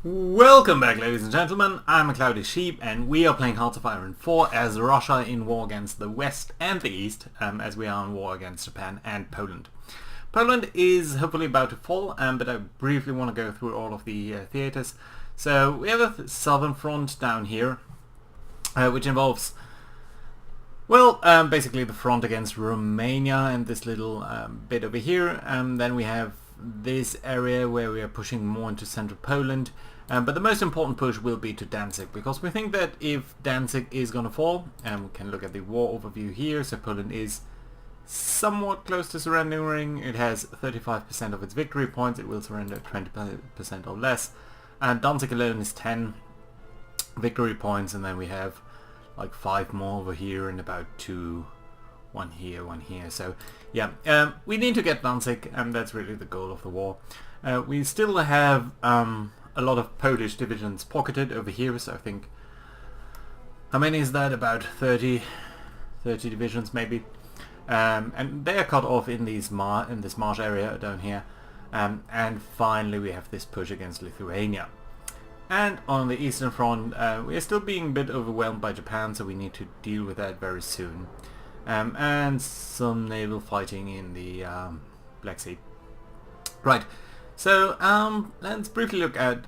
Welcome back, ladies and gentlemen. I'm a Cloudy Sheep and we are playing Hearts of Iron 4 as Russia in war against the West and the East, as we are in war against Japan and Poland. Poland is hopefully about to fall, but I briefly want to go through all of the theaters. So we have a southern front down here, which involves, well, basically the front against Romania and this little bit over here. Then we have this area where we are pushing more into central Poland. But the most important push will be to Danzig, because we think that if Danzig is going to fall, we can look at the war overview here, so Poland is somewhat close to surrendering. It has 35% of its victory points, it will surrender 20% or less, and Danzig alone is 10 victory points, and then we have like 5 more over here and about 2, one here, so yeah, we need to get Danzig, and that's really the goal of the war. We still have a lot of Polish divisions pocketed over here, so I think, how many is that? About 30 divisions maybe, and they are cut off in this marsh area down here, and finally we have this push against Lithuania. And on the Eastern Front, we are still being a bit overwhelmed by Japan, so we need to deal with that very soon, and some naval fighting in the Black Sea. Right. So let's briefly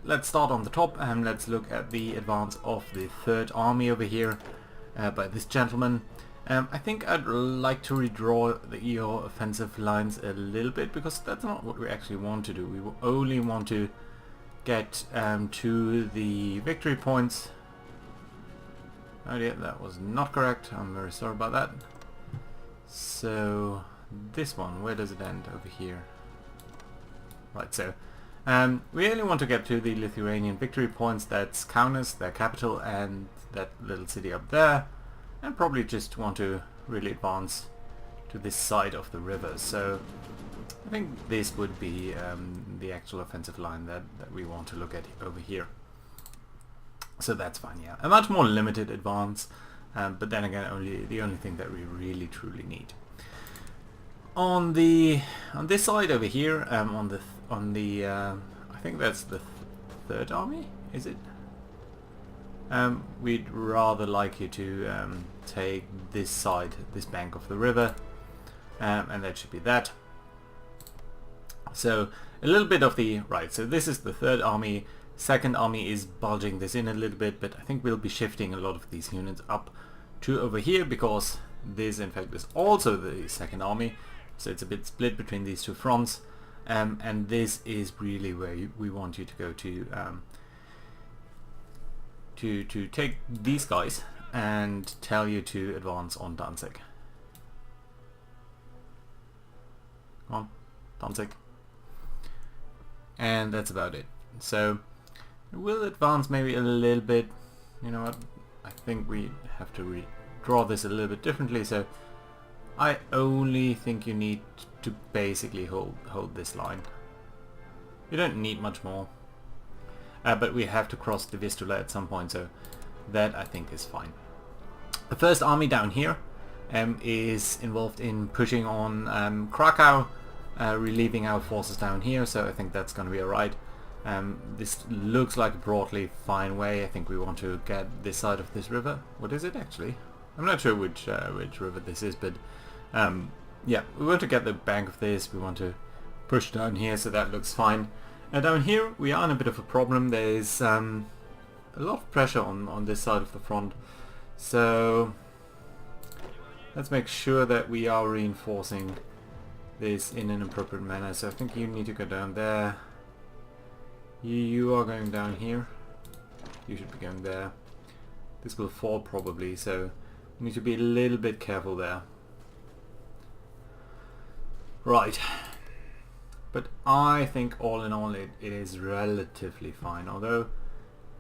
let's start on the top and let's look at the advance of the Third Army over here by this gentleman. I think I'd like to redraw the EO offensive lines a little bit, because that's not what we actually want to do. We only want to get to the victory points. Oh yeah, that was not correct. I'm very sorry about that. So this one, where does it end? Over here. Right, so we only want to get to the Lithuanian victory points. That's Kaunas, their capital, and that little city up there, and probably just want to really advance to this side of the river. So I think this would be the actual offensive line that we want to look at over here. So that's fine, yeah. A much more limited advance, but then again, the only thing that we really truly need. On this side over here, on the I think that's the Third Army, is it? We'd rather like you to take this side, this bank of the river, and that should be that. So a little bit of the right. So this is the Third Army. Second Army is bulging this in a little bit, but I think we'll be shifting a lot of these units up to over here, because this in fact is also the Second Army. So it's a bit split between these two fronts, and this is really where we want you to go to take these guys and tell you to advance on Danzig. Come on, Danzig. And that's about it. So we'll advance maybe a little bit. You know what? I think we have to redraw this a little bit differently. So I only think you need to basically hold this line. You don't need much more. But we have to cross the Vistula at some point, so that I think is fine. The First Army down here is involved in pushing on Krakow, relieving our forces down here, so I think that's going to be alright. This looks like a broadly fine way. I think we want to get this side of this river. What is it actually? I'm not sure which river this is, but yeah, we want to get the bank of this. We want to push down here, so that looks fine. Down here we are in a bit of a problem. There's a lot of pressure on this side of the front, so let's make sure that we are reinforcing this in an appropriate manner. So I think you need to go down there. You are going down here. You should be going there. This will fall probably, so we need to be a little bit careful there. Right. But I think all in all it is relatively fine, although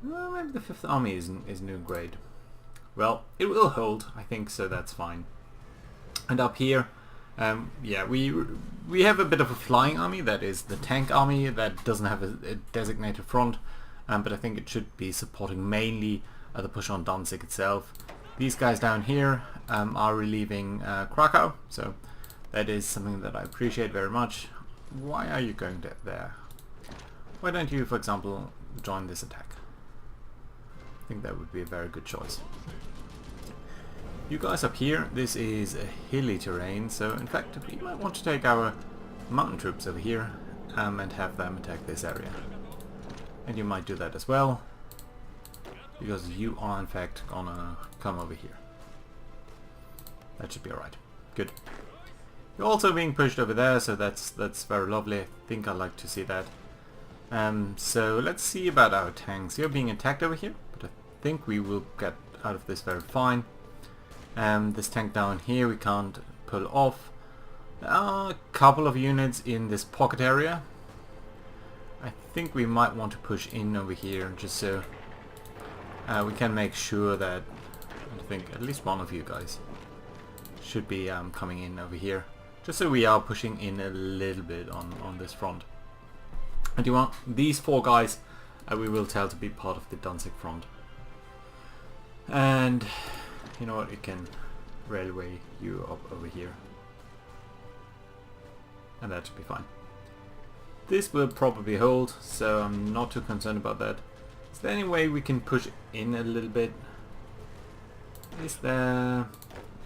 well, maybe the Fifth Army isn't doing great. Well, it will hold, I think, so that's fine. And up here, yeah, we have a bit of a flying army. That is the tank army that doesn't have a designated front, but I think it should be supporting mainly the push on Danzig itself. These guys down here are relieving Krakow, so that is something that I appreciate very much. Why are you going there? Why don't you, for example, join this attack. I think that would be a very good choice. You guys up here, this is a hilly terrain, so in fact we might want to take our mountain troops over here and have them attack this area. And you might do that as well, because you are in fact gonna come over here. That should be alright. Good. You're also being pushed over there, so that's very lovely. I think I'd like to see that. So let's see about our tanks. You're being attacked over here, but I think we will get out of this very fine. This tank down here we can't pull off. A couple of units in this pocket area. I think we might want to push in over here just so we can make sure that I think at least one of you guys should be coming in over here. Just so we are pushing in a little bit on this front. And you want these 4 guys we will tell to be part of the Danzig front. And you know what, it can railway you up over here. And that should be fine. This will probably hold, so I'm not too concerned about that. Is there any way we can push in a little bit? Is there...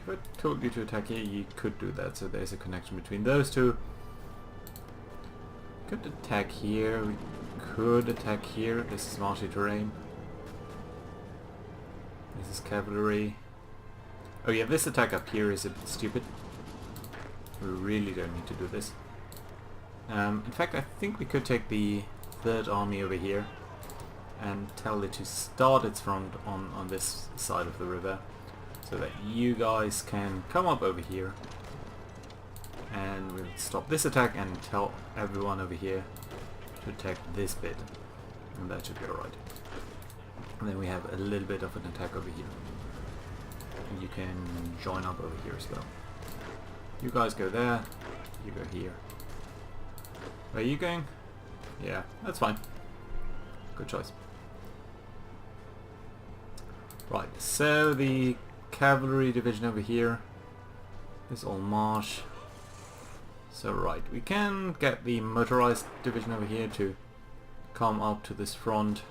If I told you to attack here, you could do that, so there's a connection between those two. Could attack here, we could attack here. This is marshy terrain. This is cavalry. Oh yeah, this attack up here is a bit stupid. We really don't need to do this. In fact, I think we could take the 3rd army over here and tell it to start its front on this side of the river, so that you guys can come up over here, and we'll stop this attack and tell everyone over here to attack this bit, and that should be alright. And then we have a little bit of an attack over here, and you can join up over here as well. You guys go there, you go here. Where are you going? Yeah, that's fine. Good choice. Right, so the cavalry division over here is all marsh. So right, we can get the motorized division over here to come up to this front.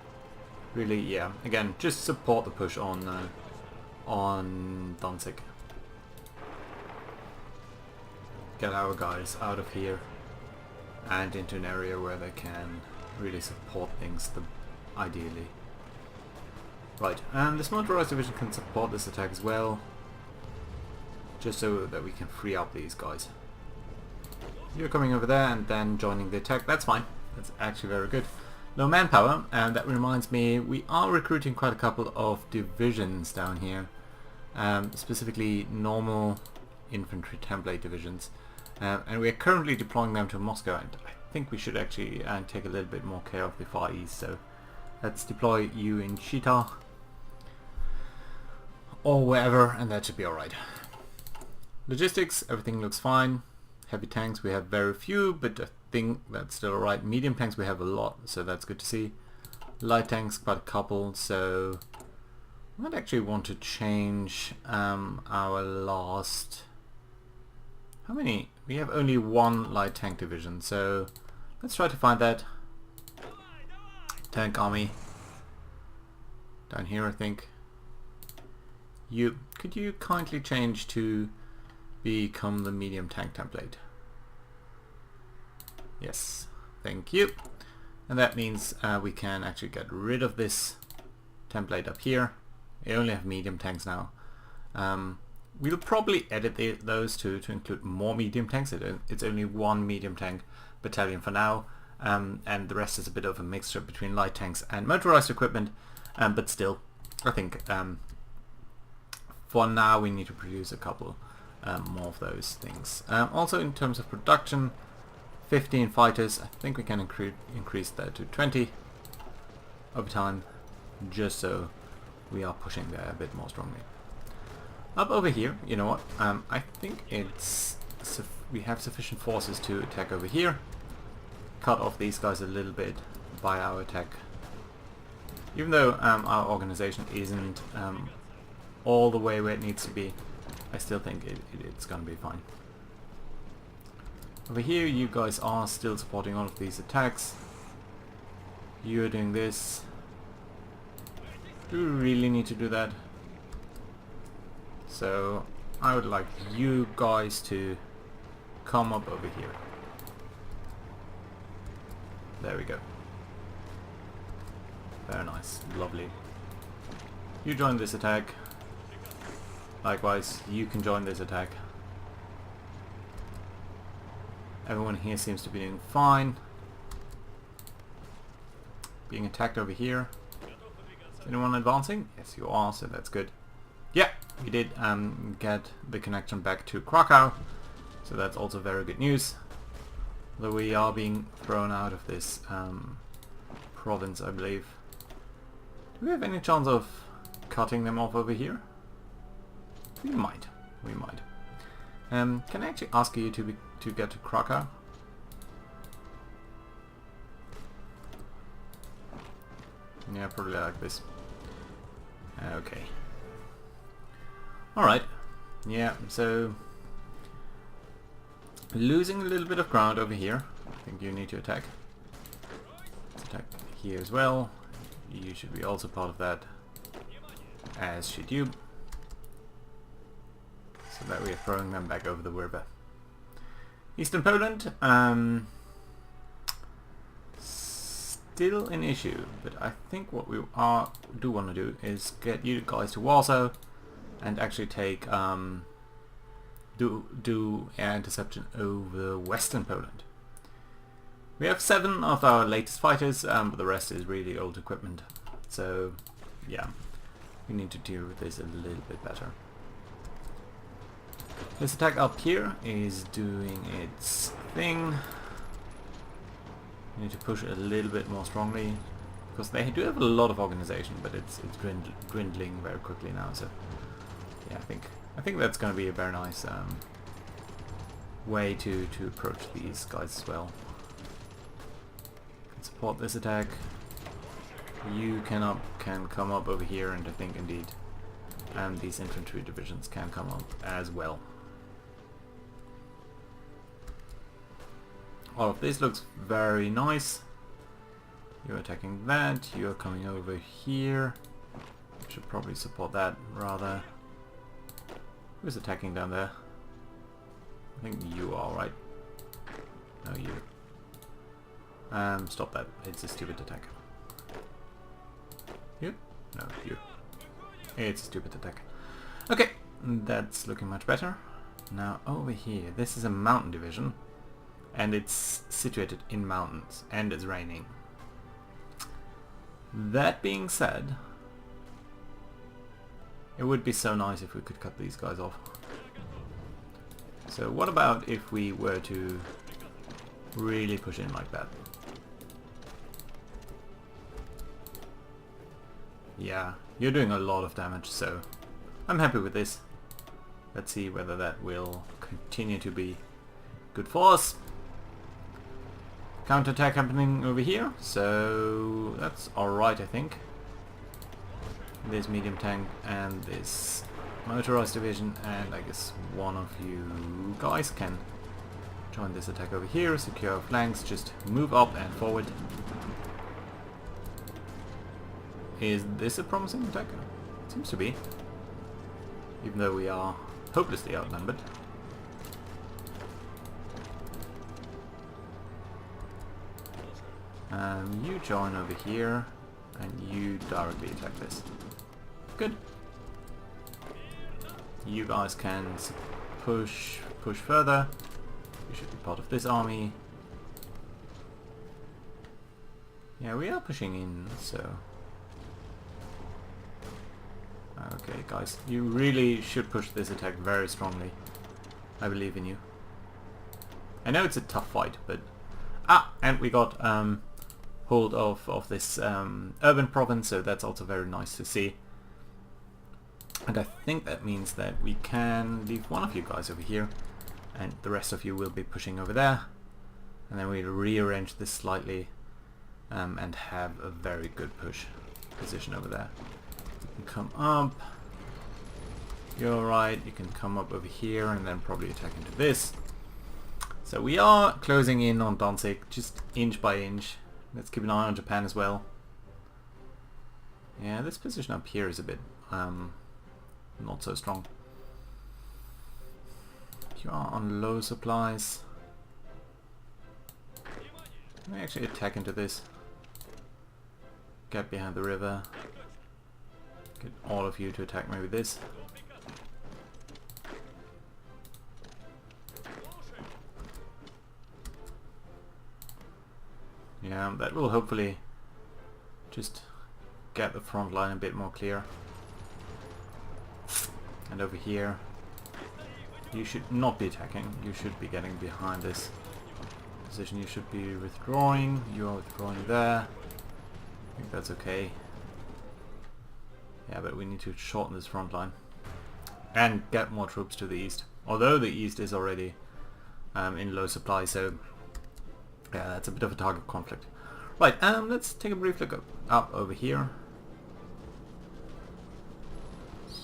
Really, yeah, again, just support the push on Danzig. Get our guys out of here and into an area where they can really support things ideally. Right, and this motorized division can support this attack as well, just so that we can free up these guys. You're coming over there and then joining the attack. That's fine. That's actually very good. No manpower, and that reminds me, we are recruiting quite a couple of divisions down here, specifically normal infantry template divisions, and we are currently deploying them to Moscow, and I think we should actually take a little bit more care of the Far East, so let's deploy you in Chita or wherever, and that should be alright. Logistics, everything looks fine. Heavy tanks we have very few, but I think that's still alright. Medium tanks we have a lot, so that's good to see. Light tanks quite a couple, so I might actually want to change our last... How many? We have only 1 light tank division, so let's try to find that. Tank army. Down here I think. Could you kindly change to become the medium tank template? Yes, thank you. And that means we can actually get rid of this template up here. We only have medium tanks now. We'll probably edit those to include more medium tanks. It's only 1 medium tank battalion for now, and the rest is a bit of a mixture between light tanks and motorized equipment, but still, I think for now we need to produce a couple more of those things. Also in terms of production, 15 fighters, I think we can increase that to 20 over time, just so we are pushing there a bit more strongly. Up over here, you know what, I think we have sufficient forces to attack over here, cut off these guys a little bit by our attack. Even though our organization isn't all the way where it needs to be, I still think it's gonna be fine. Over here you guys are still supporting all of these attacks. You're doing this. Do we really need to do that? So I would like you guys to come up over here. There we go. Very nice. Lovely. You join this attack. Likewise, you can join this attack. Everyone here seems to be doing fine. Being attacked over here. Is anyone advancing? Yes, you are, so that's good. Yeah, we did get the connection back to Krakow, so that's also very good news. Though we are being thrown out of this province, I believe. Do we have any chance of cutting them off over here? We might. We might. Can I actually ask you to get to Krakow? Yeah, probably like this. Okay. Alright. Yeah, so losing a little bit of ground over here. I think you need to attack. Let's attack here as well. You should be also part of that, as should you. So that we are throwing them back over the river. Eastern Poland, still an issue, but I think what we do want to do is get you guys to Warsaw and actually take do air interception over Western Poland. We have 7 of our latest fighters, but the rest is really old equipment. So yeah, we need to deal with this a little bit better. This attack up here is doing its thing. We need to push a little bit more strongly, because they do have a lot of organization, but it's dwindling very quickly now. So yeah, I think that's going to be a very nice way to approach these guys as well. Can support this attack. You can come up over here, and I think indeed these infantry divisions can come up as well. All of this looks very nice. You're attacking that, you're coming over here. Should probably support that rather. Who's attacking down there? I think you are, right? No, you. Stop that. It's a stupid attack. You? No, you. It's a stupid attack. Okay, that's looking much better. Now over here, this is a mountain division, and it's situated in mountains, and it's raining. That being said, it would be so nice if we could cut these guys off. So what about if we were to really push in like that? Yeah, you're doing a lot of damage, so I'm happy with this. Let's see whether that will continue to be good for us. Counterattack happening over here, so that's alright, I think. This medium tank and this motorized division, and I guess one of you guys can join this attack over here, secure our flanks, just move up and forward. Is this a promising attack? Seems to be, even though we are hopelessly outnumbered. You join over here, and you directly attack this. Good. You guys can push further. You should be part of this army. Yeah, we are pushing in, so... Okay, guys, you really should push this attack very strongly. I believe in you. I know it's a tough fight, but... Ah! And we got hold of this urban province, so that's also very nice to see. And I think that means that we can leave one of you guys over here, and the rest of you will be pushing over there. And then we'll rearrange this slightly and have a very good push position over there. You can come up. You're right, you can come up over here and then probably attack into this. So we are closing in on Danzig, just inch by inch, Let's keep an eye on Japan as well. Yeah, this position up here is a bit not so strong. You are on low supplies. Let me actually attack into this. Get behind the river. Get all of you to attack maybe this. Yeah, that will hopefully just get the front line a bit more clear. And over here, you should not be attacking, you should be getting behind this position. You should be withdrawing, you are withdrawing there. I think that's okay. Yeah, but we need to shorten this front line and get more troops to the east. Although the east is already in low supply, so yeah, that's a bit of a target conflict. Right, let's take a brief look up over here.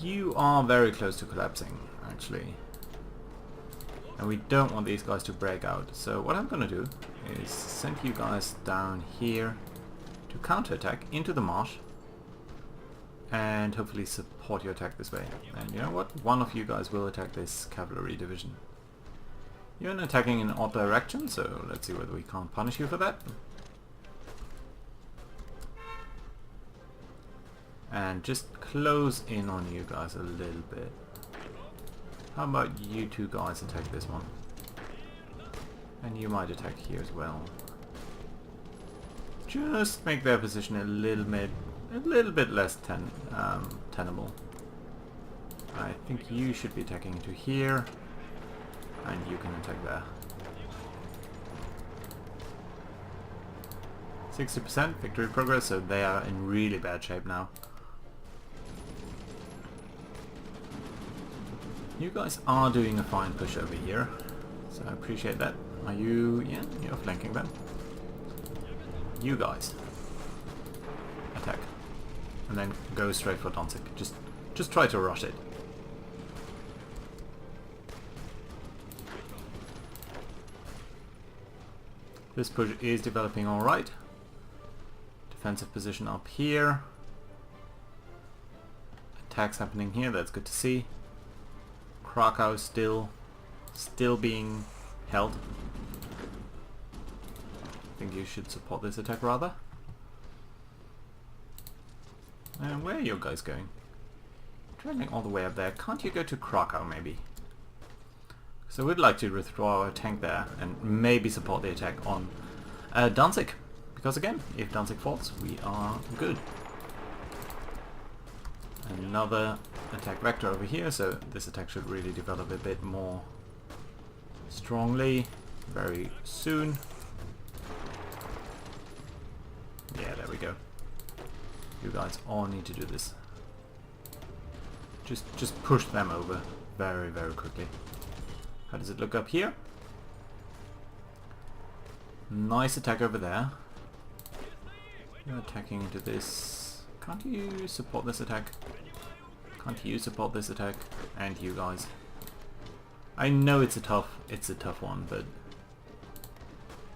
You are very close to collapsing, actually. And we don't want these guys to break out. So what I'm gonna do is send you guys down here to counterattack into the marsh and hopefully support your attack this way. And you know what? One of you guys will attack this cavalry division. You're attacking in odd direction, so let's see whether we can't punish you for that. And just close in on you guys a little bit. How about you two guys attack this one? And you might attack here as well. Just make their position a little bit less tenable. I think you should be attacking into here, and you can attack there. 60% victory progress, so they are in really bad shape now. You guys are doing a fine push over here, so I appreciate that. Are you... yeah, you're flanking them. You guys attack. And then go straight for Danzig. Just try to rush it. This push is developing alright. Defensive position up here. Attacks happening here, that's good to see. Krakow still being held. I think you should support this attack rather. And where are you guys going? Traveling all the way up there. Can't you go to Krakow maybe? So we'd like to withdraw our tank there and maybe support the attack on Danzig. Because again, if Danzig falls, we are good. Another attack vector over here, so this attack should really develop a bit more strongly very soon. Yeah, there we go. You guys all need to do this. Just push them over very, very quickly. How does it look up here? Nice attack over there. You're attacking into this. Can't you support this attack? Can't you support this attack? And you guys. I know it's a tough one, but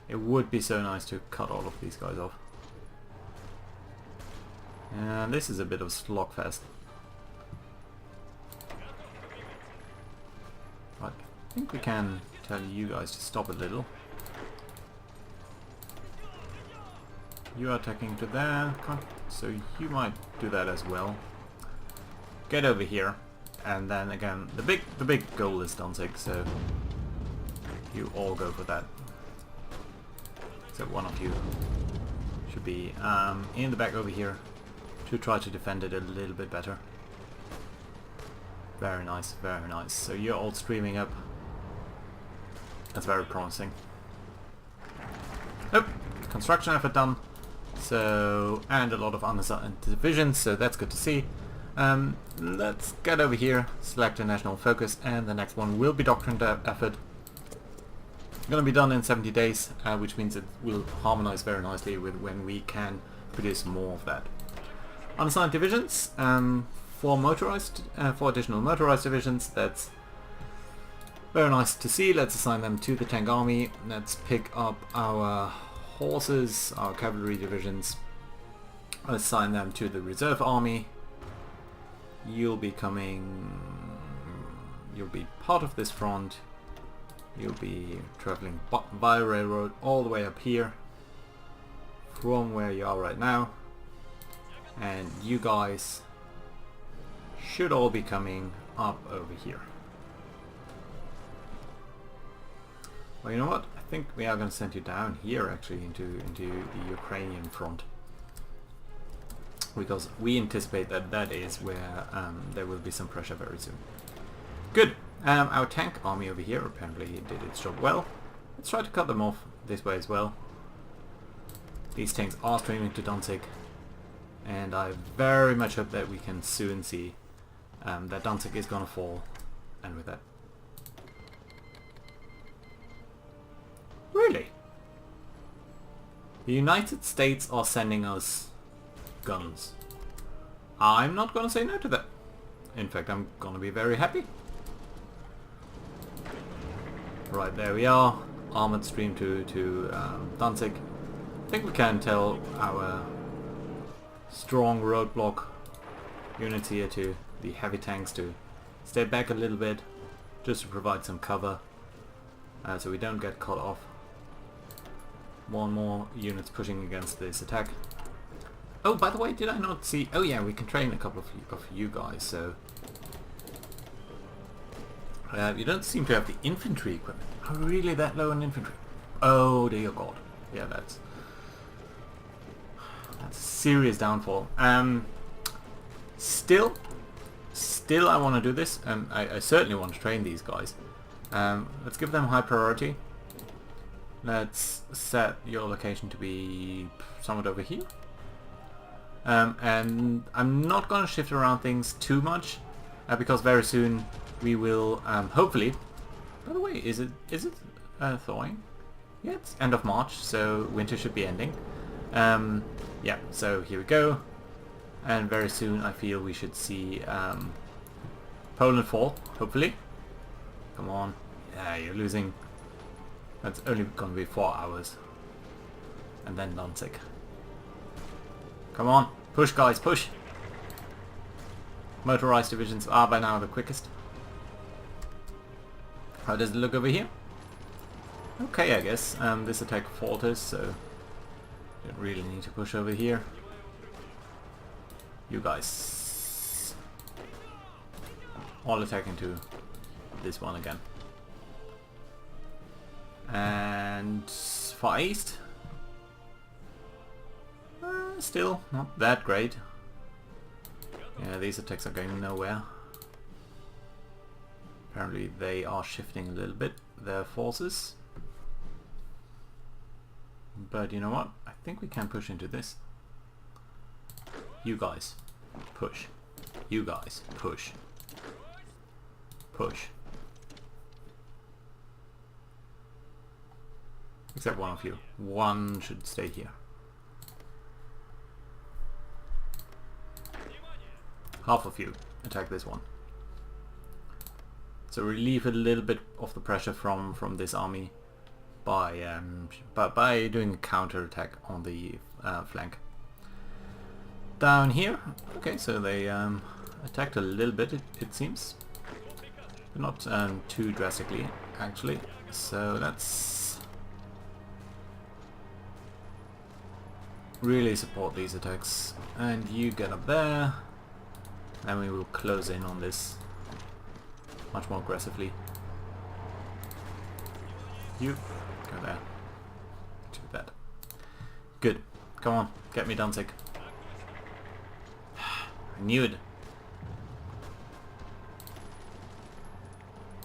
it would be so nice to cut all of these guys off. And this is a bit of a slogfest. But I think we can tell you guys to stop a little. You are attacking to there, so you might do that as well. Get over here, and then again, the big goal is Danzig, so you all go for that. So one of you should be in the back over here to try to defend it a little bit better. Very nice, very nice. So you're all streaming up. That's very promising. Oh, construction effort done. So, and a lot of unassigned divisions, so that's good to see. Let's get over here, select a national focus, and the next one will be doctrine effort. Going to be done in 70 days, which means it will harmonize very nicely with when we can produce more of that. Unassigned divisions, four additional motorized divisions. That's very nice to see. Let's assign them to the tank army. Let's pick up our horses, our cavalry divisions, assign them to the reserve army. You'll be part of this front. You'll be traveling via railroad all the way up here from where you are right now, and you guys should all be coming up over here. Well, you know what? I think we are going to send you down here actually into the Ukrainian front, because we anticipate that that is where there will be some pressure very soon. Good. Our tank army over here apparently did its job well. Let's try to cut them off this way as well. These tanks are streaming to Danzig, and I very much hope that we can soon see that Danzig is gonna fall, and with that. Really? The United States are sending us guns. I'm not gonna say no to that. In fact, I'm gonna be very happy. Right, there we are. Armored stream to Danzig. I think we can tell our strong roadblock units here to the heavy tanks to stay back a little bit, just to provide some cover, so we don't get cut off. More and more units pushing against this attack. Oh, by the way, did I not see... Oh yeah, we can train a couple of you guys, so... you don't seem to have the infantry equipment. Are we really that low in infantry? Oh dear god. Yeah, that's a serious downfall. Still I want to do this, and I certainly want to train these guys. Let's give them high priority. Let's set your location to be somewhat over here. And I'm not going to shift around things too much, because very soon we will hopefully... By the way, is it thawing? Yeah, it's end of March, so winter should be ending. Yeah, so here we go. And very soon I feel we should see Poland fall, hopefully. Come on. Yeah, you're losing. That's only going to be 4 hours. And then Danzig. Come on, push guys, push! Motorized divisions are by now the quickest. How does it look over here? Okay, I guess. This attack falters, so don't really need to push over here. You guys all attack into this one again. And Far East, still not that great. Yeah, these attacks are going nowhere. Apparently they are shifting a little bit their forces. But you know what? I think we can push into this. You guys, push. You guys, push. Push. Except one of you. One should stay here. Half of you attack this one. So relieve a little bit of the pressure from this army by doing a counter attack on the flank. Down here, okay, so they attacked a little bit, it seems, but not too drastically actually. So let's really support these attacks, and you get up there. Then we will close in on this much more aggressively. You go there. Do that. Good. Come on, get me Danzig. I knew it.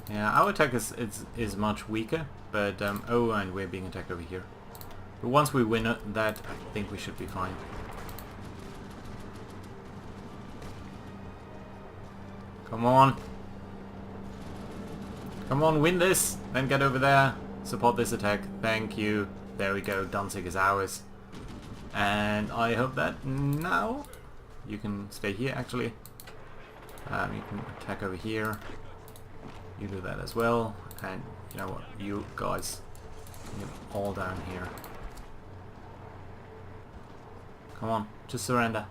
Yeah, our attack is much weaker, but oh, and we're being attacked over here. But once we win that, I think we should be fine. Come on. Come on, win this! Then get over there. Support this attack. Thank you. There we go. Danzig is ours. And I hope that now you can stay here actually. You can attack over here. You do that as well. And you know what? You guys get all down here. Come on, just surrender.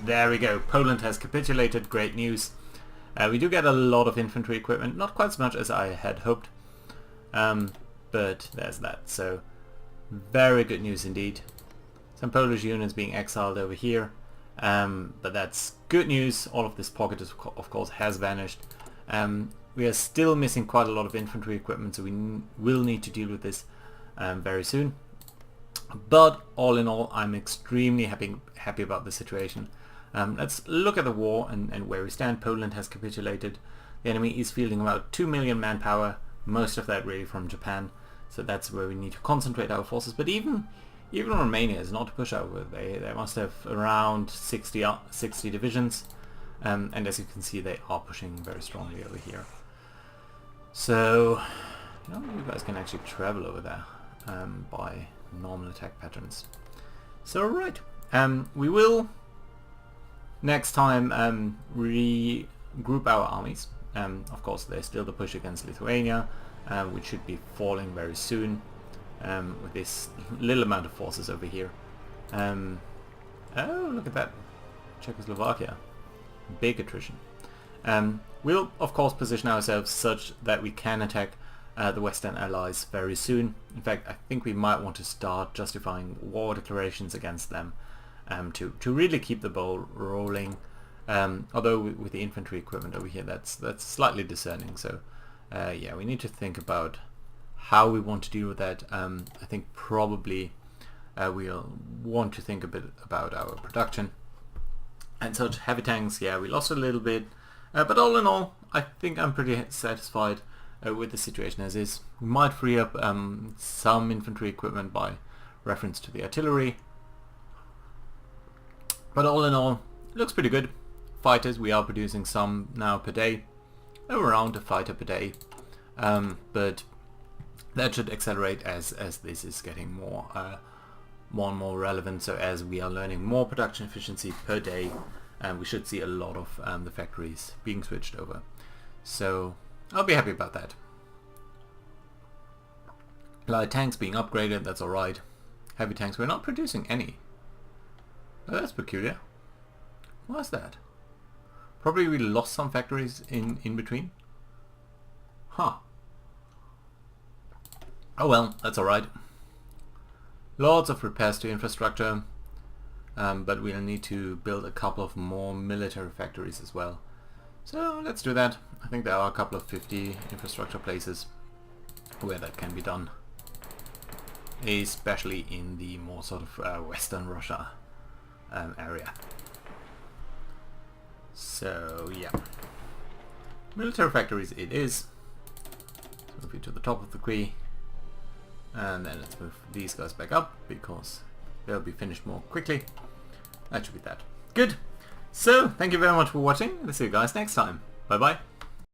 There we go. Poland has capitulated. Great news. We do get a lot of infantry equipment. Not quite as much as I had hoped. But there's that. So very good news indeed. Some Polish units being exiled over here. But that's good news. All of this pocket of course has vanished. We are still missing quite a lot of infantry equipment, so we will need to deal with this very soon. But all in all, I'm extremely happy about the situation. Let's look at the war and where we stand. Poland has capitulated. The enemy is fielding about 2 million manpower, most of that really from Japan. So that's where we need to concentrate our forces. But even Romania is not to push over. They must have around 60 divisions. And as you can see, they are pushing very strongly over here. So, you guys can actually travel over there by normal attack patterns. So right, we will next time regroup our armies. Of course, there's still the push against Lithuania, which should be falling very soon with this little amount of forces over here. Oh, look at that, Czechoslovakia. Big attrition. We'll of course position ourselves such that we can attack the Western Allies very soon. In fact, I think we might want to start justifying war declarations against them to really keep the ball rolling. Although with the infantry equipment over here, that's slightly discerning. So yeah, we need to think about how we want to deal with that. I think probably we'll want to think a bit about our production. And such heavy tanks, yeah, we lost a little bit, but all in all, I think I'm pretty satisfied with the situation as is. We might free up some infantry equipment by reference to the artillery, but all in all, it looks pretty good. Fighters, we are producing some now per day, around a fighter per day, but that should accelerate as this is getting more and more relevant. So as we are learning more production efficiency per day, we should see a lot of the factories being switched over. So I'll be happy about that. Light tanks being upgraded, that's alright. Heavy tanks, we're not producing any. Oh, that's peculiar. Why is that? Probably we lost some factories in between. Huh. Oh well, that's alright. Lots of repairs to infrastructure, but we'll need to build a couple of more military factories as well. So let's do that. I think there are a couple of 50 infrastructure places where that can be done, especially in the more sort of Western Russia area. So yeah, military factories it is. Let's move you to the top of the queue. And then let's move these guys back up because they'll be finished more quickly. That should be that. Good. So, thank you very much for watching. I'll see you guys next time. Bye bye.